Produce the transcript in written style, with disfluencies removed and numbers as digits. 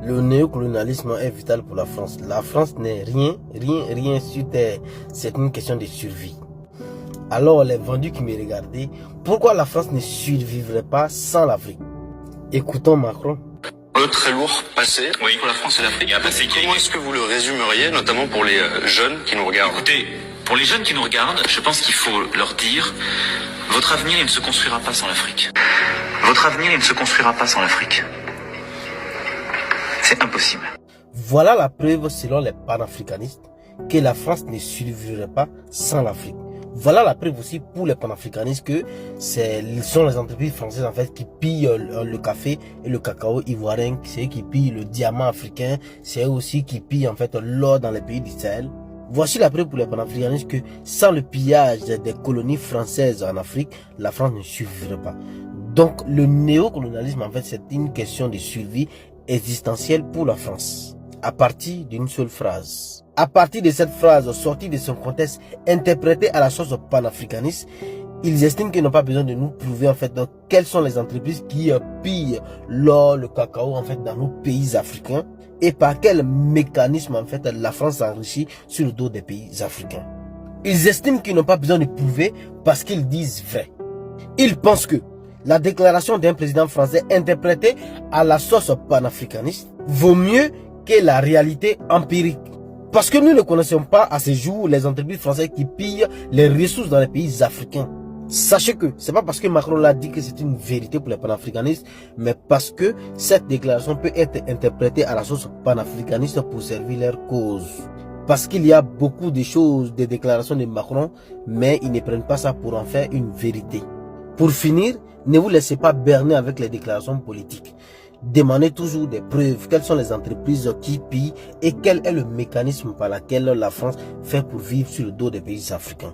Le néocolonialisme est vital pour la France. La France n'est rien sur terre. C'est une question de survie. Alors les vendus qui me regardaient, pourquoi la France ne survivrait pas sans l'Afrique? Écoutons Macron. Le très lourd passé pour la France et l'Afrique. Comment est-ce que vous le résumeriez, notamment pour les jeunes qui nous regardent? Écoutez, pour les jeunes qui nous regardent, je pense qu'il faut leur dire: votre avenir, il ne se construira pas sans l'Afrique. Votre avenir, il ne se construira pas sans l'Afrique. C'est impossible. Voilà la preuve, selon les panafricanistes, que la France ne survivrait pas sans l'Afrique. Voilà la preuve aussi pour les panafricanistes que ce sont les entreprises françaises en fait qui pillent le café et le cacao ivoirien, c'est eux qui pillent le diamant africain, c'est eux aussi qui pillent en fait l'or dans les pays du Sahel. Voici la preuve pour les panafricanistes que sans le pillage des colonies françaises en Afrique, la France ne survivrait pas. Donc le néocolonialisme en fait c'est une question de survie existentielle pour la France. À partir d'une seule phrase. À partir de cette phrase sortie de son contexte, interprétée à la sauce panafricaniste, ils estiment qu'ils n'ont pas besoin de nous prouver en fait donc, quelles sont les entreprises qui pillent l'or, le cacao en fait dans nos pays africains et par quel mécanisme en fait la France s'enrichit sur le dos des pays africains. Ils estiment qu'ils n'ont pas besoin de prouver parce qu'ils disent vrai. Ils pensent que la déclaration d'un président français interprétée à la sauce panafricaniste vaut mieux que la réalité empirique. Parce que nous ne connaissons pas à ce jour les entreprises françaises qui pillent les ressources dans les pays africains. Sachez que c'est pas parce que Macron l'a dit que c'est une vérité pour les panafricanistes, mais parce que cette déclaration peut être interprétée à la sauce panafricaniste pour servir leur cause. Parce qu'il y a beaucoup de choses, des déclarations de Macron, mais ils ne prennent pas ça pour en faire une vérité. Pour finir, ne vous laissez pas berner avec les déclarations politiques. Demandez toujours des preuves. Quelles sont les entreprises qui pillent et quel est le mécanisme par lequel la France fait pour vivre sur le dos des pays africains.